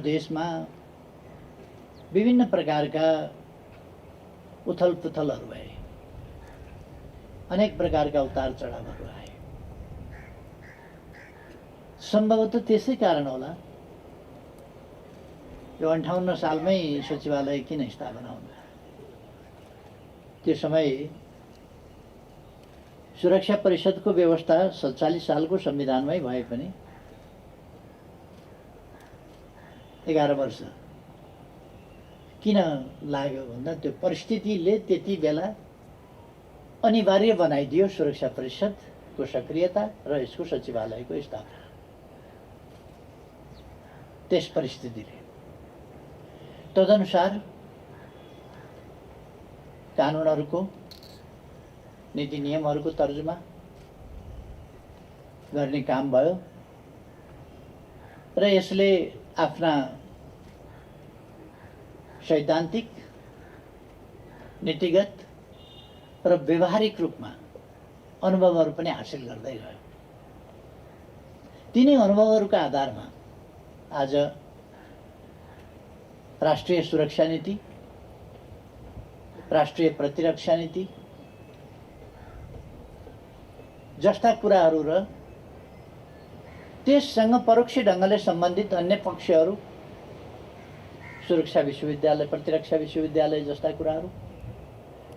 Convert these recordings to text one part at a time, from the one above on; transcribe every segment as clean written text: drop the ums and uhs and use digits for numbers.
देशमा विभिन्न प्रकारका उथल पुथलहरू भए, अनेक प्रकारका उतार चढावहरू आए। सम्भवतः त्यसै कारण होला यो 58 सालमै सचिवालय किन स्थापना हुनु। त्यो समय सुरक्षा परिषदको व्यवस्था 47 सालको संविधानमै भए पनि 11 वर्ष किन लाग्यो भन्दा त्यो परिस्थितिले त्यति बेला अनिवार्य बनाइदियो सुरक्षा परिषदको सक्रियता र यसको सचिवालयको स्थापना। त्यस परिस्थितिले तदनुसार कानुनहरूको नीति नियमहरूको तर्जुमा गर्ने काम भयो र यसले आफ्ना सैद्धान्तिक, नीतिगत र व्यवहारिक रूपमा अनुभवहरू पनि हासिल गर्दै गयो। तिनै अनुभवहरूका आधारमा आज राष्ट्रिय सुरक्षा नीति, राष्ट्रिय प्रतिरक्षा नीति जस्ता कुराहरू र त्यससँग परोक्ष ढङ्गले सम्बन्धित अन्य पक्षहरू, सुरक्षा विश्वविद्यालय, प्रतिरक्षा विश्वविद्यालय जस्ता कुराहरू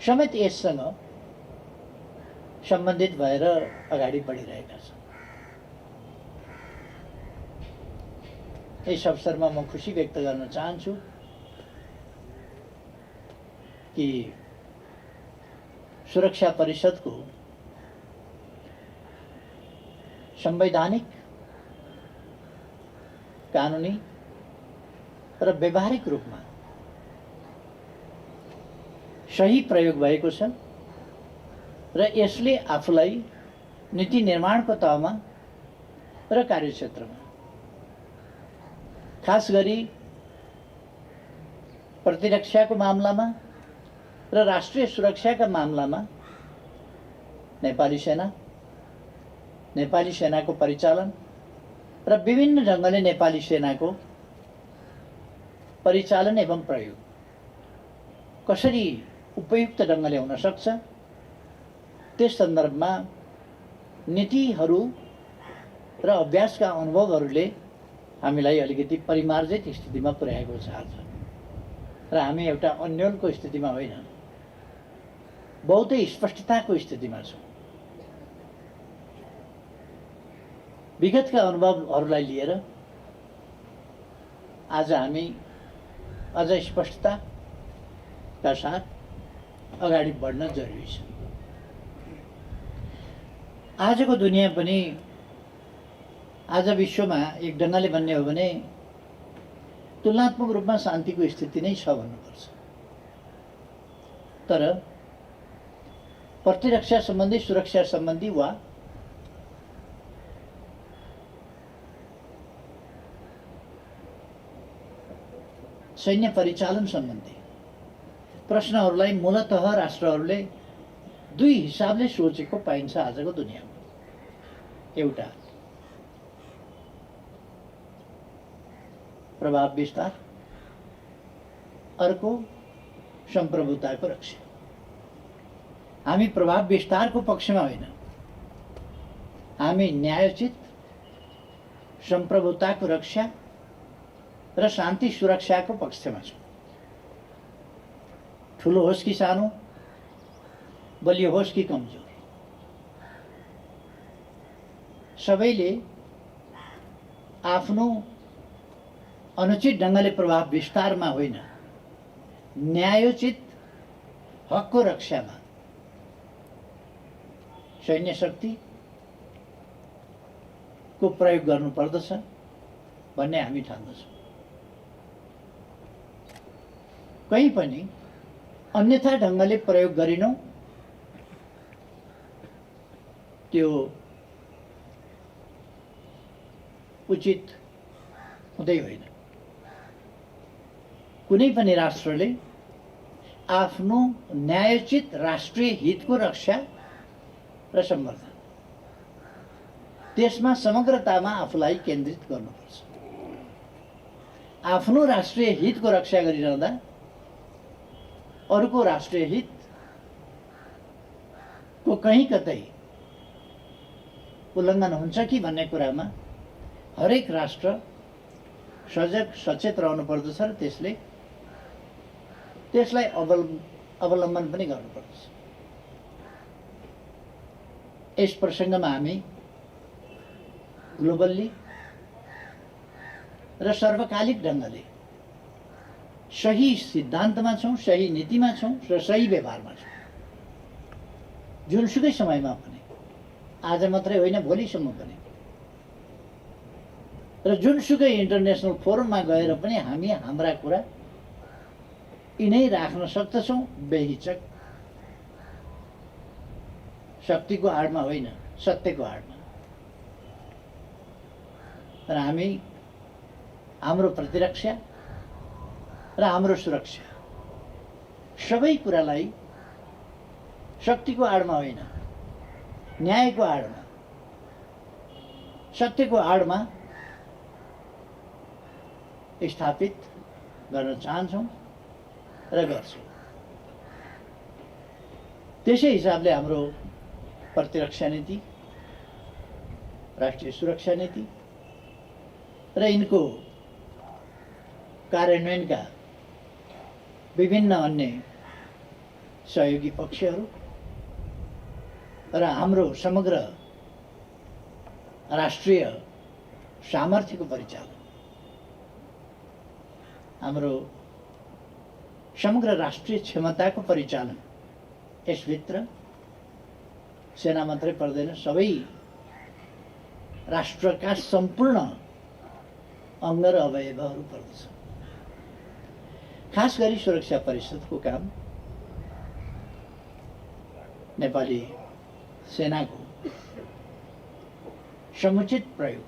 समेत यससँग सम्बन्धित भएर अगाडि बढिरहेका छन्। यस अवसरमा म खुसी व्यक्त गर्न चाहन्छु कि सुरक्षा परिषदको संवैधानिक, कानुनी र व्यवहारिक रूपमा सही प्रयोग भएको छ र यसले आफूलाई नीति निर्माणको तहमा र कार्यक्षेत्रमा, खास गरी प्रतिरक्षाको मामलामा र राष्ट्रिय सुरक्षाका मामलामा नेपाली सेना, नेपाली सेनाको परिचालन र विभिन्न ढङ्गले नेपाली सेनाको परिचालन एवं प्रयोग कसरी उपयुक्त ढङ्गले हुन सक्छ, त्यस सन्दर्भमा नीतिहरू र अभ्यासका अनुभवहरूले हामीलाई अलिकति परिमार्जित स्थितिमा पुर्याएको छ आज। र हामी एउटा अन्योलको स्थितिमा होइन, बहुतै स्पष्टताको स्थितिमा छौँ। विगतका अनुभवहरूलाई लिएर आज हामी अझ स्पष्टताका साथ अगाडि बढ्न जरुरी छ। आजको दुनियाँ पनि आज विश्वमा एक ढङ्गले भन्ने हो भने तुलनात्मक रूपमा शान्तिको स्थिति नै छ भन्नुपर्छ। तर प्रतिरक्षा सम्बन्धी, सुरक्षा सम्बन्धी वा सैन्य परिचालन सम्बन्धी प्रश्नहरूलाई मूलतः राष्ट्रहरूले दुई हिसाबले सोचेको पाइन्छ आजको दुनियाँमा। एउटा प्रभाव विस्तार, अर्को सम्प्रभुताको रक्षा। हामी प्रभाव विस्तारको पक्षमा होइन, हामी न्यायोचित सम्प्रभुताको रक्षा र शान्ति सुरक्षाको पक्षमा छौँ। ठुलो होस् कि सानो, बलियो होस् कि कमजोर, सबैले आफ्नो अनुचित ढङ्गले प्रभाव विस्तारमा होइन, न्यायोचित हकको रक्षामा सैन्य शक्तिको प्रयोग गर्नुपर्दछ भन्ने हामी ठान्दछौँ। कहीँ पनि अन्यथा ढङ्गले प्रयोग गरिनौँ, त्यो उचित हुँदै होइन। कुनै पनि राष्ट्रले आफ्नो न्यायोचित राष्ट्रिय हितको रक्षा र सम्वर्धन, त्यसमा समग्रतामा आफूलाई केन्द्रित गर्नुपर्छ। आफ्नो राष्ट्रिय हितको रक्षा गरिरहँदा अरूको राष्ट्रिय हितको कहीँ कतै उल्लङ्घन हुन्छ कि भन्ने कुरामा हरेक राष्ट्र सजग सचेत रहनु पर्दछ र त्यसलाई अवलम्बन पनि गर्नुपर्दछ। यस प्रसङ्गमा हामी ग्लोबल्ली र सर्वकालिक ढङ्गले सही सिद्धान्तमा छौँ, सही नीतिमा छौँ र सही व्यवहारमा छौँ। जुनसुकै समयमा पनि, आज मात्रै होइन भोलिसम्म पनि, र जुनसुकै इन्टरनेसनल फोरममा गएर पनि हामी हाम्रा कुरा यिनै राख्न सक्दछौँ बेहिचक, शक्तिको आडमा होइन, सत्यको आडमा। र हामी हाम्रो प्रतिरक्षा र हाम्रो सुरक्षा सबै कुरालाई शक्तिको आडमा होइन, न्यायको आडमा, सत्यको आडमा स्थापित गर्न चाहन्छौँ र गर्छौँ। त्यसै हिसाबले हाम्रो प्रतिरक्षा नीति, राष्ट्रिय सुरक्षा नीति र यिनको कार्यान्वयनका विभिन्न अन्य सहयोगी पक्षहरू र हाम्रो समग्र राष्ट्रिय सामर्थ्यको परिचालन, हाम्रो समग्र राष्ट्रिय क्षमताको परिचालन, यसभित्र सेना मात्रै पर्दैन, सबै राष्ट्रका सम्पूर्ण अङ्ग र अवयवहरू पर्दछ। खास गरी सुरक्षा परिषदको काम नेपाली सेनाको समुचित प्रयोग,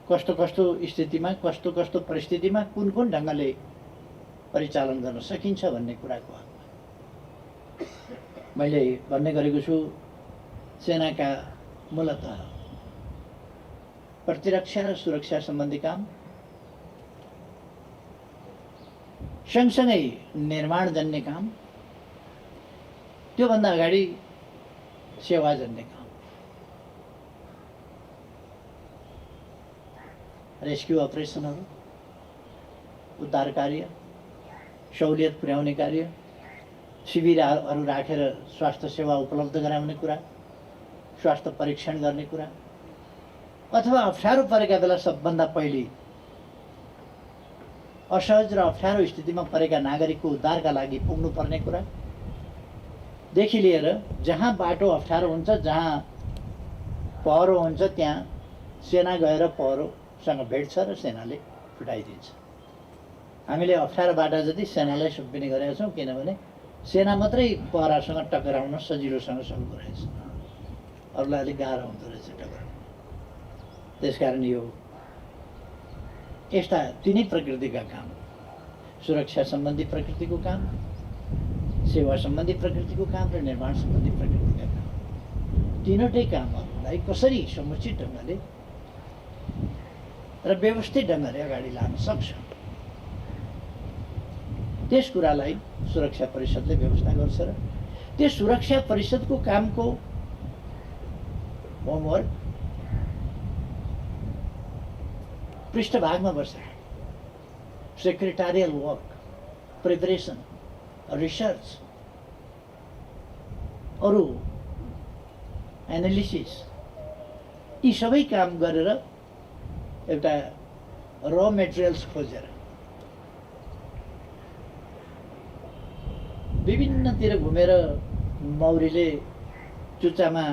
कस्तो कस्तो स्थितिमा, कस्तो कस्तो परिस्थितिमा कुन कुन ढङ्गले परिचालन गर्न सकिन्छ भन्ने कुराको हकमा मैले भन्ने गरेको छु। सेनाका मूलतः प्रतिरक्षा र सुरक्षा सम्बन्धी काम, सँगसँगै निर्माणजन्य काम, त्योभन्दा अगाडि सेवाजन्य काम, रेस्क्यु अपरेसनहरू, उद्धार कार्य, सहुलियत पुर्याउने कार्य, शिविरहरू राखेर स्वास्थ्य सेवा उपलब्ध गराउने कुरा, स्वास्थ्य परीक्षण गर्ने कुरा, अथवा अप्ठ्यारो परेका बेला सबभन्दा पहिले असहज र अप्ठ्यारो स्थितिमा परेका नागरिकको उद्धारका लागि पुग्नुपर्ने कुरादेखि लिएर जहाँ बाटो अप्ठ्यारो हुन्छ, जहाँ पहरो हुन्छ, त्यहाँ सेना गएर पहरोसँग भेट्छ र सेनाले छुटाइदिन्छ। हामीले अप्ठ्यारो बाटो जति सेनालाई सुम्पिने गरेका छौँ, किनभने सेना मात्रै पहरासँग टकराउन सजिलोसँग सक्दो रहेछ, अरूलाई अलिक गाह्रो हुँदो रहेछ टकराउन। त्यसकारण यो यस्ता तिनै प्रकृतिका काम, सुरक्षा सम्बन्धी प्रकृतिको काम, सेवा सम्बन्धी प्रकृतिको काम र निर्माण सम्बन्धी प्रकृतिका काम, तीनवटै कामहरूलाई कसरी समुचित ढङ्गले र व्यवस्थित ढङ्गले अगाडि लान सक्छ, त्यस कुरालाई सुरक्षा परिषदले व्यवस्था गर्छ। र त्यस सुरक्षा परिषदको कामको होमवर्क पृष्ठभागमा बस्छ। सेक्रेटारियल वर्क, प्रिपरेसन, रिसर्च, अरू एनालिसिस, यी सबै काम गरेर एउटा र मेटेरियल्स खोजेर विभिन्नतिर घुमेर मौरीले चुच्चामा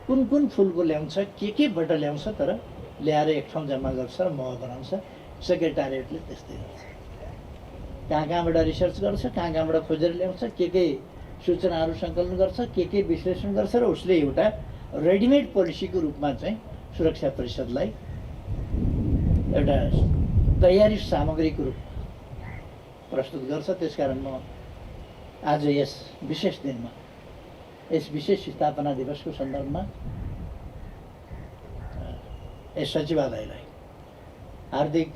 कुन कुन फुलको ल्याउँछ, केबाट ल्याउँछ, तर ल्याएर एक ठाउँ जम्मा गर्छ र मह बनाउँछ। सेक्रेटारिएटले त्यस्तै गर्छ, कहाँ कहाँबाट रिसर्च गर्छ, कहाँ कहाँबाट खोजेर ल्याउँछ, के सूचनाहरू सङ्कलन गर्छ, के विश्लेषण गर्छ र उसले एउटा रेडिमेड पोलिसीको रूपमा चाहिँ सुरक्षा परिषदलाई एउटा तयारी सामग्रीको रूपमा प्रस्तुत गर्छ। त्यसकारण म आज यस विशेष दिनमा, यस विशेष स्थापना दिवसको सन्दर्भमा यस सचिवालयलाई हार्दिक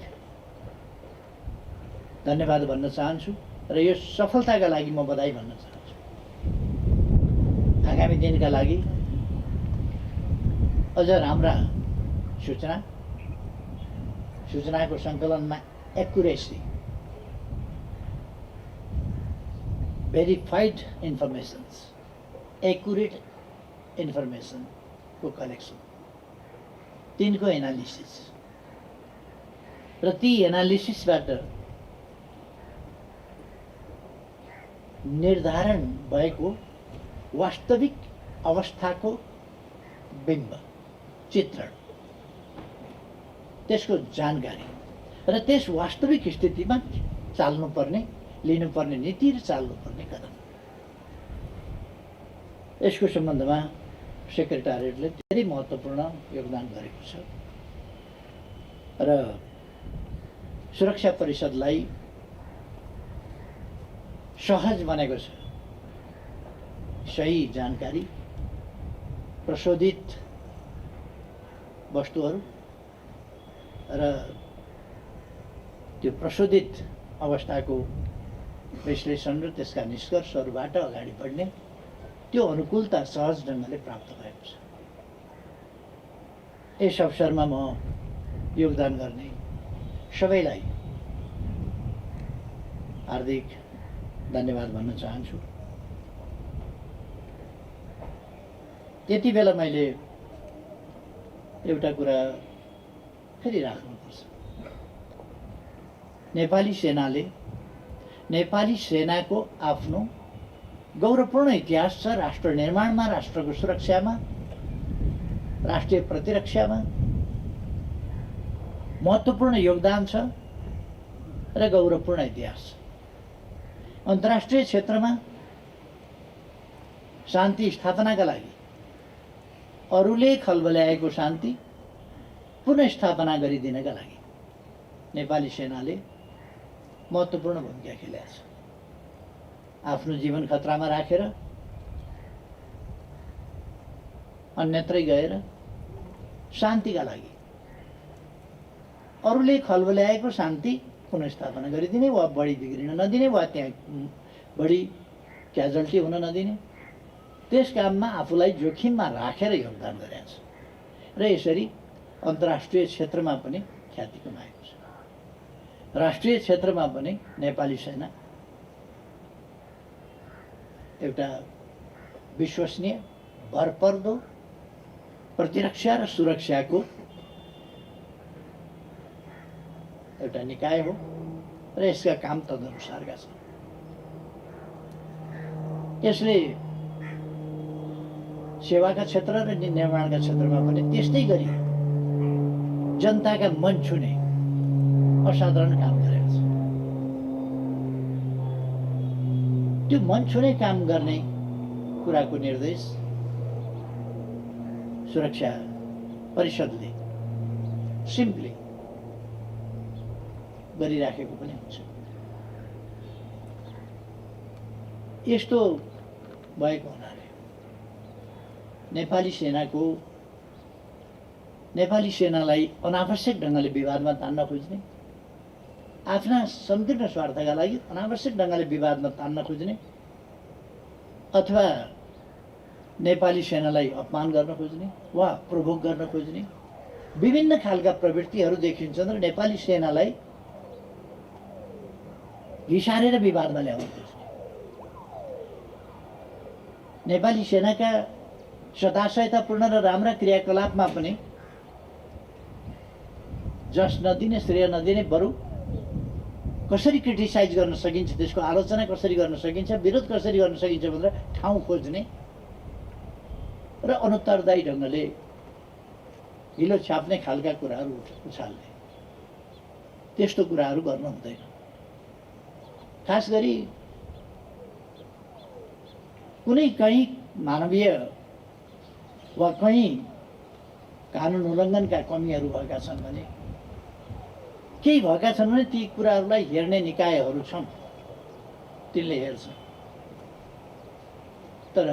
धन्यवाद भन्न चाहन्छु र यो सफलताका लागि म बधाई भन्न चाहन्छु। आगामी दिनका लागि अझ राम्रा सूचनाको सङ्कलनमा एक्युरेसी, भेरिफाइड इन्फर्मेसन्स, एक्युरेट इन्फर्मेसनको कलेक्सन, तिनको एनालिसिस र ती एनालिसिसबाट निर्धारण भएको वास्तविक अवस्थाको बिम्ब चित्रण, त्यसको जानकारी र त्यस वास्तविक स्थितिमा चाल्नुपर्ने, लिनुपर्ने नीति र चाल्नुपर्ने कदम, यसको सम्बन्धमा सेक्रेटारिएटले धेरै महत्त्वपूर्ण योगदान गरेको छ र सुरक्षा परिषदलाई सहज बनेको छ। सही जानकारी, प्रशोधित वस्तुहरू र त्यो प्रशोधित अवस्थाको विश्लेषण र त्यसका निष्कर्षहरूबाट अगाडि बढ्ने त्यो अनुकूलता सहज ढङ्गले प्राप्त भएको छ। यस अवसरमा म योगदान गर्ने सबैलाई हार्दिक धन्यवाद भन्न चाहन्छु। त्यति बेला मैले एउटा कुरा फेरि राख्नुपर्छ। नेपाली सेनाको आफ्नो गौरवपूर्ण इतिहास छ। राष्ट्र निर्माणमा, राष्ट्रको सुरक्षामा, राष्ट्रिय प्रतिरक्षामा महत्त्वपूर्ण योगदान छ र गौरवपूर्ण इतिहास छ। अन्तर्राष्ट्रिय क्षेत्रमा शान्ति स्थापनाका लागि, अरूले खलबल्याएको शान्ति पुनर्स्थापना गरिदिनका लागि नेपाली सेनाले महत्त्वपूर्ण भूमिका खेलेको छ। आफ्नो जीवन खतरामा राखेर अन्यत्रै गएर शान्तिका लागि, अरूले खलबल्याएको शान्ति पुनर्स्थापना गरिदिने वा बढी बिग्रिन नदिने वा त्यहाँ बढी क्याजुअल्टी हुन नदिने, त्यस काममा आफूलाई जोखिममा राखेर योगदान गरेको छ र यसरी अन्तर्राष्ट्रिय क्षेत्रमा पनि ख्याति कमाएको छ। राष्ट्रिय क्षेत्रमा पनि नेपाली सेना एउटा विश्वसनीय, भरपर्दो प्रतिरक्षा र सुरक्षाको एउटा निकाय हो र यसका काम तदनुसारका छन्। यसले सेवाका क्षेत्र र निर्माणका क्षेत्रमा पनि त्यस्तै गरी जनताका मन छुने असाधारण काम गरेको छ। त्यो मन छुने काम गर्ने कुराको निर्देश सुरक्षा परिषदले सिम्पली गरिराखेको पनि हुन्छ। यस्तो भएको हुनाले नेपाली सेनालाई अनावश्यक ढङ्गले विवादमा तान्न खोज्ने, आफ्ना संकीर्ण स्वार्थका लागि अनावश्यक ढङ्गले विवादमा तान्न खोज्ने अथवा नेपाली सेनालाई अपमान गर्न खोज्ने वा प्रोभोक गर्न खोज्ने विभिन्न खालका प्रवृत्तिहरू देखिन्छन् र नेपाली सेनालाई घिसारेर विवादमा ल्याउन खोज्ने। नेपाली सेनाका सदाशयतापूर्ण र राम्रा क्रियाकलापमा पनि जस नदिने, श्रेय नदिने, बरु कसरी क्रिटिसाइज गर्न सकिन्छ, त्यसको आलोचना कसरी गर्न सकिन्छ, विरोध कसरी गर्न सकिन्छ भनेर ठाउँ खोज्ने र अनुत्तरदायी ढङ्गले हिलो छाप्ने खालका कुराहरू उछाल्ने, त्यस्तो कुराहरू गर्नु हुँदैन। खास गरी कुनै कहीँ मानवीय वा कहीँ कानुन उल्लङ्घनका कमीहरू भएका छन् भने, केही भएका छन् भने ती कुराहरूलाई हेर्ने निकायहरू छन्, तिनले हेर्छन्। तर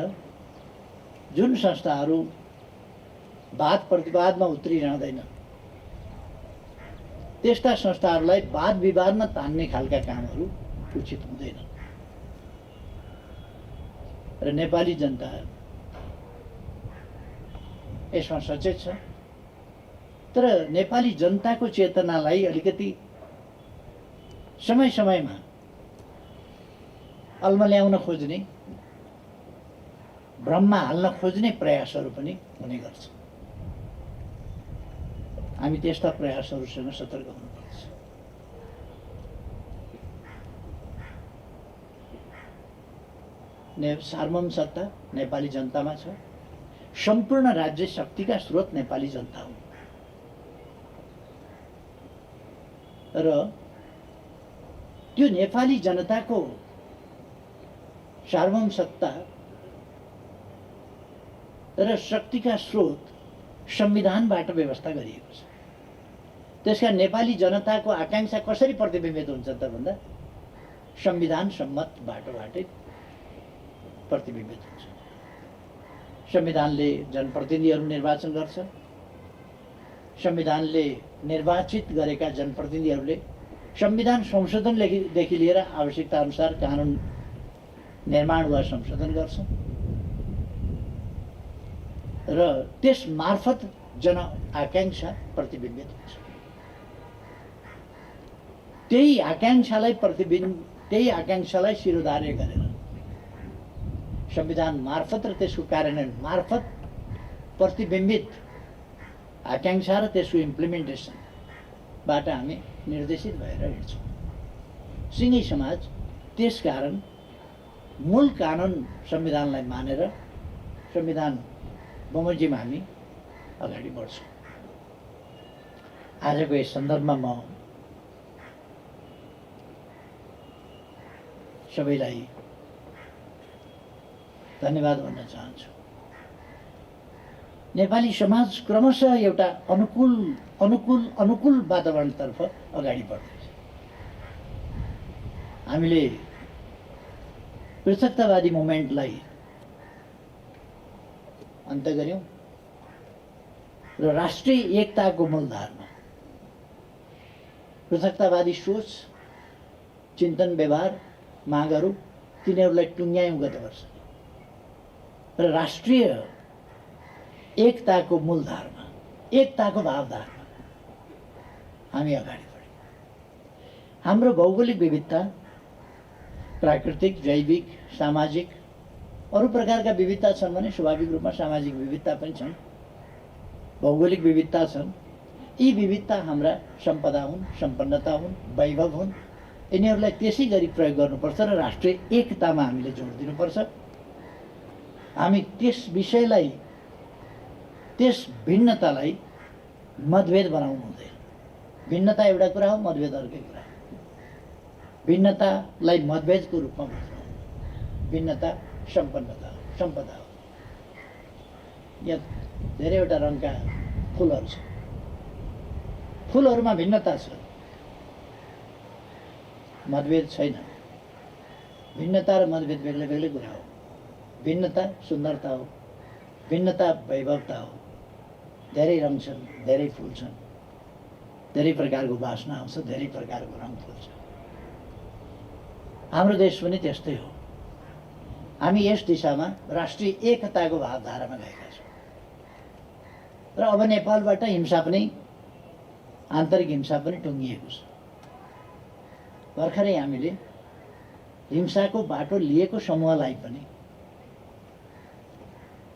जुन संस्थाहरू वाद प्रतिवादमा उत्रिरहँदैन, त्यस्ता संस्थाहरूलाई वाद विवादमा तान्ने खालका कामहरू उचित हुँदैन र नेपाली जनता यसमा सचेत छ। तर नेपाली जनताको चेतनालाई अलिकति समय समयमा अल्मल्याउन खोज्ने, भ्रममा हाल्न खोज्ने प्रयासहरू पनि हुने गर्छ। हामी त्यस्ता प्रयासहरूसँग सतर्क हुनुपर्छ। सार्वभौम सत्ता नेपाली जनतामा छ। सम्पूर्ण राज्य शक्तिका स्रोत नेपाली जनता हुन् र त्यो नेपाली जनताको सार्वभौम सत्ता र शक्तिका स्रोत संविधानबाट व्यवस्था गरिएको छ। त्यसका नेपाली जनताको आकांक्षा कसरी प्रतिबिम्बित हुन्छ त भन्दा संविधान सम्मत बाटोबाटै प्रतिबिम्बित हुन्छ। संविधानले जनप्रतिनिधिहरू निर्वाचन गर्छ। संविधानले निर्वाचित गरेका जनप्रतिनिधिहरूले संविधान संशोधनदेखि लिएर आवश्यकता अनुसार कानुन निर्माण वा संशोधन गर्छ र त्यस मार्फत जन आकांक्षा प्रतिबिम्बित हुन्छ। त्यही आकांक्षालाई शिरोधार्य गरेर संविधान मार्फत र त्यसको कार्यान्वयन मार्फत प्रतिबिम्बित आकांक्षा र त्यसको इम्प्लिमेन्टेसनबाट हामी निर्देशित भएर हिँड्छौँ। सिङ्गै समाज त्यसकारण मूल कानुन संविधानलाई मानेर संविधान बमोजिम हामी अगाडि बढ्छौँ। आजको यस सन्दर्भमा म सबैलाई धन्यवाद भन्न चाहन्छु। नेपाली समाज क्रमशः एउटा अनुकूल वातावरणतर्फ अगाडि बढ्दैछ। हामीले पृथकतावादी मुभमेन्टलाई अन्त गर्यौं र राष्ट्रिय एकताको मूलधारमा पृथकतावादी सोच, चिन्तन, व्यवहार, मागहरू तिनीहरूलाई टुङ्ग्यायौं गत वर्ष र राष्ट्रिय एकताको मूलधारमा, एकताको भावधारमा हामी अगाडि बढ्यौं। हाम्रो भौगोलिक विविधता, प्राकृतिक, जैविक, सामाजिक अरू प्रकारका विविधता छन् भने स्वाभाविक रूपमा सामाजिक विविधता पनि छन्, भौगोलिक विविधता छन्। यी विविधता हाम्रा सम्पदा हुन्, सम्पन्नता हुन्, वैभव हुन्। यिनीहरूलाई त्यसै गरी प्रयोग गर्नुपर्छ र राष्ट्रिय एकतामा हामीले जोड दिनुपर्छ। हामी त्यस विषयलाई, त्यस भिन्नतालाई मतभेद बनाउनु हुँदैन। भिन्नता एउटा कुरा हो, मतभेद अर्कै कुरा हो। भिन्नतालाई मतभेदको रूपमा बुझ्नु, भिन्नता सम्पन्नता हो, सम्पदा हो। यहाँ धेरैवटा रङका फुलहरू छन्, फुलहरूमा भिन्नता छ, मतभेद छैन। भिन्नता र मतभेद बेग्लै बेग्लै कुरा हो। भिन्नता सुन्दरता हो, भिन्नता वैभवता हो। धेरै रङ छन्, धेरै फुल छन्, धेरै प्रकारको वासना आउँछ, धेरै प्रकारको रङ फुल्छ। हाम्रो देश पनि त्यस्तै हो। हामी यस दिशामा राष्ट्रिय एकताको भावधारामा गएका छौँ र अब नेपालबाट हिंसा पनि, आन्तरिक हिंसा पनि टुङ्गिएको छ। भर्खरै हामीले हिंसाको बाटो लिएको समूहलाई पनि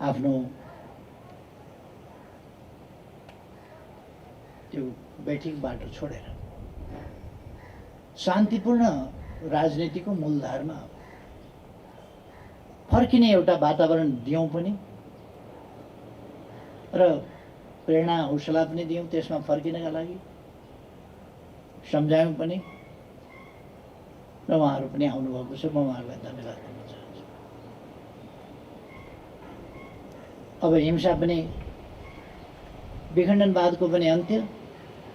आफ्नो त्यो बैठक बाटो छोडेर शान्तिपूर्ण राजनीतिको मूलधारमा फर्किने एउटा वातावरण दियौँ पनि र प्रेरणा हौसला पनि दियौँ त्यसमा फर्किनका लागि, सम्झायौँ पनि र उहाँहरू पनि आउनुभएको छ। म उहाँहरूलाई धन्यवाद दिन चाहन्छु। अब हिंसा पनि, विखण्डनवादको पनि अन्त्य,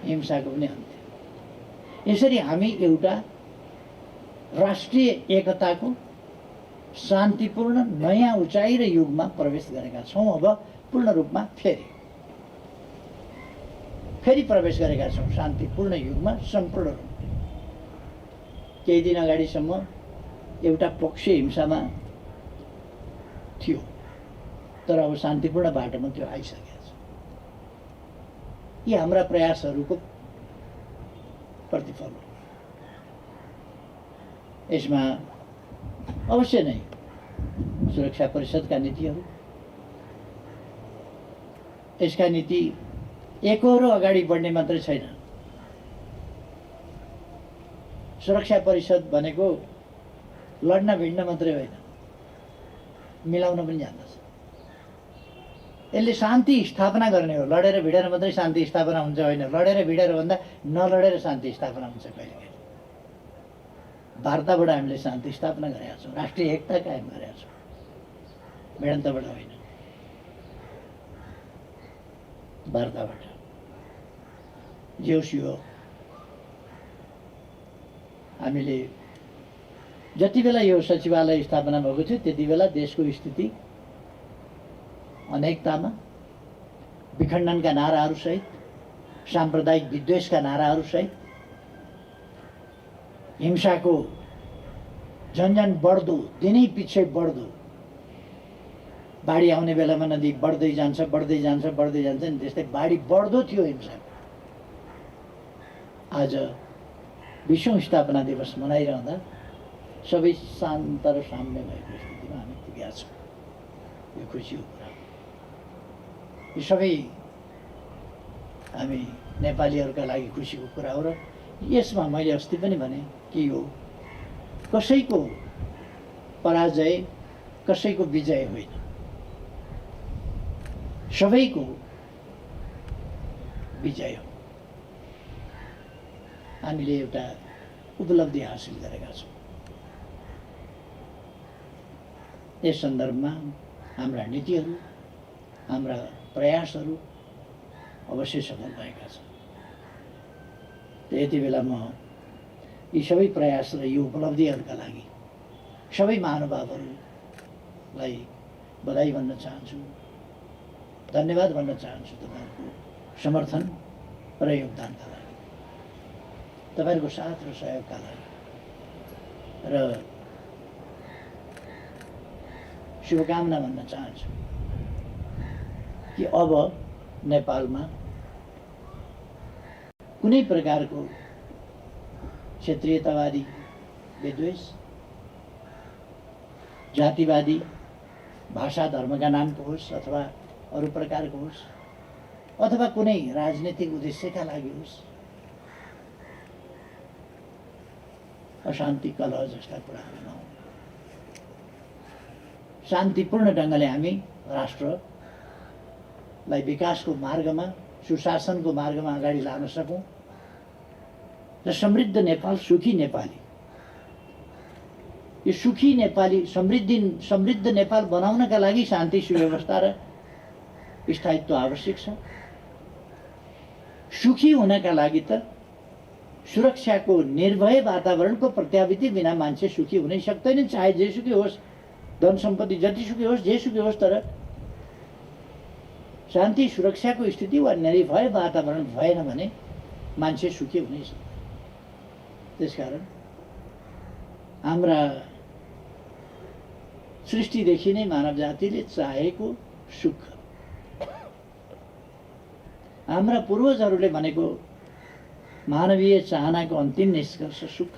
हिंसाको पनि अन्त्य। यसरी हामी एउटा राष्ट्रिय एकताको शान्तिपूर्ण नयाँ उचाइ र युगमा प्रवेश गरेका छौँ। अब पूर्ण रूपमा फेरि फेरि प्रवेश गरेका छौँ शान्तिपूर्ण युगमा सम्पूर्ण रूपमा। केही दिन अगाडिसम्म एउटा पक्ष हिंसामा थियो, तर अब शान्तिपूर्ण बाटोमा त्यो आइसकेको छ। यी हाम्रा प्रयासहरूको प्रतिफल हो। यसमा अवश्य नै सुरक्षा परिषदका नीतिहरू, यसका नीति एकहोरो अगाडि बढ्ने मात्रै छैन। सुरक्षा परिषद भनेको लड्न भिड्न मात्रै होइन, मिलाउन पनि जान्दछ। यसले शान्ति स्थापना गर्ने हो। लडेर भिडेर मात्रै शान्ति स्थापना हुन्छ होइन, लडेर भिडेर भन्दा नलडेर शान्ति स्थापना हुन्छ। कहिलेकाहीँ वार्ताबाट हामीले शान्ति स्थापना गरेका छौँ, राष्ट्रिय एकता कायम गरेका छौँ, भिडन्तबाट होइन, वार्ताबाट। जे होस् यो हामीले जति बेला यो सचिवालय स्थापना भएको थियो त्यति बेला देशको स्थिति अनेकतामा, विखण्डनका नाराहरूसहित, साम्प्रदायिक विद्वेषका नाराहरूसहित, हिंसाको झन्झन बढ्दो, दिनै पछि बढ्दो, बाढी आउने बेलामा नदी बढ्दै जान्छ बढ्दै जान्छ बढ्दै जान्छ नि त्यस्तै बाढी बढ्दो थियो हिंसा। आज 20औं स्थापना दिवस मनाइरहँदा सबै शान्त र साम्य भएको स्थितिमा हामी पुगेका छौँ। यो खुसीको कुरा। यो सबै हामी नेपालीहरूका लागि खुसीको कुरा हो। र यसमा मैले अस्ति पनि भने कि यो कसैको पराजय, कसैको विजय होइन, सबैको विजय हो। हामीले एउटा उपलब्धि हासिल गरेका छौँ। यस सन्दर्भमा हाम्रा नीतिहरू, हाम्रा प्रयासहरू अवश्य सफल भएका छन्। यति बेला म यी सबै प्रयास र यो उपलब्धिहरूका लागि सबै महानुभावहरूलाई बधाई भन्न चाहन्छु, धन्यवाद भन्न चाहन्छु तपाईँहरूको समर्थन र योगदानका लागि, तपाईँहरूको साथ र सहयोगका लागि। र शुभकामना भन्न चाहन्छु कि अब नेपालमा कुनै प्रकारको क्षेत्रीयतावादी विद्वेष, जातिवादी भाषा धर्मका नामको होस् अथवा अरू प्रकारको होस्, अथवा कुनै राजनीतिक उद्देश्यका लागि होस्, अशान्ति, कलह जस्ता कुराहरू नहुन्। शान्तिपूर्ण ढङ्गले हामी राष्ट्रलाई विकासको मार्गमा, सुशासनको मार्गमा अगाडि लान सकौँ र समृद्ध नेपाल, सुखी नेपाली, यो सुखी नेपाली, समृद्ध नेपाल बनाउनका लागि शान्ति, सुव्यवस्था र स्थायित्व आवश्यक छ। सुखी हुनका लागि त सुरक्षाको निर्भय वातावरणको प्रत्याभूति बिना मान्छे सुखी हुनै सक्दैन। चाहे जेसुकै होस्, धन सम्पत्ति जतिसुकै होस्, जेसुकै होस्, तर शान्ति सुरक्षाको स्थिति वा निर्भय वातावरण भएन भने मान्छे सुखी हुनै सक्दैन। त्यसकारण हाम्रा सृष्टिदेखि नै मानव जातिले चाहेको सुख, हाम्रा पूर्वजहरूले भनेको मानवीय चाहनाको अन्तिम निष्कर्ष सुख,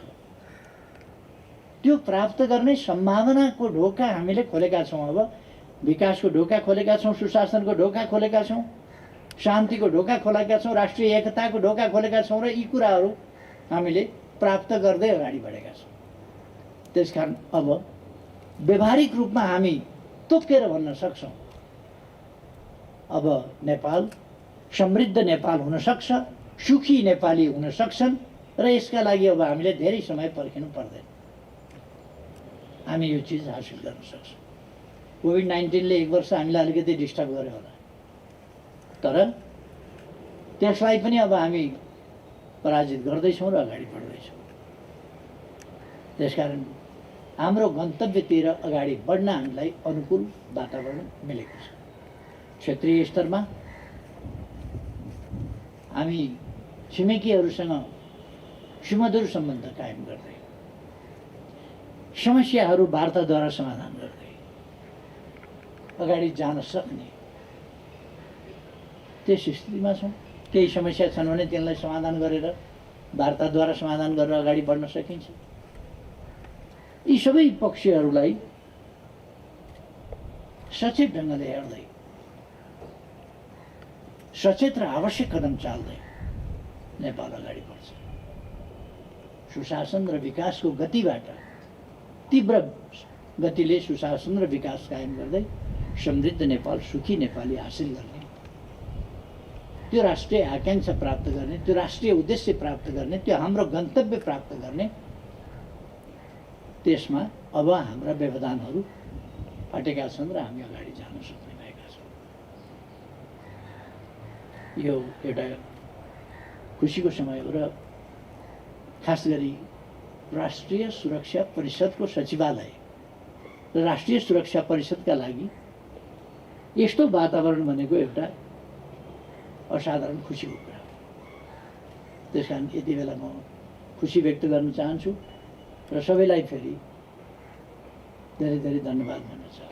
त्यो प्राप्त गर्ने सम्भावनाको ढोका हामीले खोलेका छौँ। अब विकासको ढोका खोलेका छौँ, सुशासनको ढोका खोलेका छौँ, शान्तिको ढोका खोलेका छौँ, राष्ट्रिय एकताको ढोका खोलेका छौँ र यी कुराहरू हामीले प्राप्त गर्दै अगाडि बढेका छौँ। त्यसकारण अब व्यवहारिक रूपमा हामी तोकेर भन्न सक्छौँ, अब नेपाल समृद्ध नेपाल हुन सक्छ, सुखी नेपाली हुन सक्छन् र यसका लागि अब हामीले धेरै समय पर्खिनु पर्दैन। हामी यो चिज हासिल गर्न सक्छौँ। कोभिड-19ले 1 वर्ष हामीलाई अलिकति डिस्टर्ब गर्यो होला, तर त्यसलाई पनि अब हामी पराजित गर्दैछौँ र अगाडि बढ्दैछौँ। त्यसकारण हाम्रो गन्तव्यतिर अगाडि बढ्न हामीलाई अनुकूल वातावरण मिलेको छ। क्षेत्रीय स्तरमा हामी छिमेकीहरूसँग सुमधुर सम्बन्ध कायम गर्दै समस्याहरू वार्ताद्वारा समाधान गर्दै अगाडि जान सक्ने त्यस स्थितिमा छौँ। केही समस्या छन् भने त्यसलाई समाधान गरेर वार्ताद्वारा समाधान गरेर अगाडि बढ्न सकिन्छ। यी सबै पक्षहरूलाई सचेत ढङ्गले हेर्दै सचेत र आवश्यक कदम चाल्दै नेपाल अगाडि बढ्छ। सुशासन र विकासको गतिबाट तीव्र गतिले सुशासन र विकास कायम गर्दै समृद्ध नेपाल, सुखी नेपाली हासिल गर्ने, त्यो राष्ट्रिय आकांक्षा प्राप्त गर्ने, त्यो राष्ट्रिय उद्देश्य प्राप्त गर्ने, त्यो हाम्रो गन्तव्य प्राप्त गर्ने, त्यसमा अब हाम्रा व्यवधानहरू हटेका छन् र हामी अगाडि जान सक्ने भएका छौँ। यो एउटा खुसीको समय हो र खास गरी राष्ट्रिय सुरक्षा परिषदको सचिवालय र राष्ट्रिय सुरक्षा परिषदका लागि यस्तो वातावरण भनेको एउटा असाधारण खुसीको कुरा हो। त्यसकारण यति बेला म खुसी व्यक्त गर्न चाहन्छु र सबैलाई फेरि धेरै धेरै धन्यवाद भन्न चाहन्छु।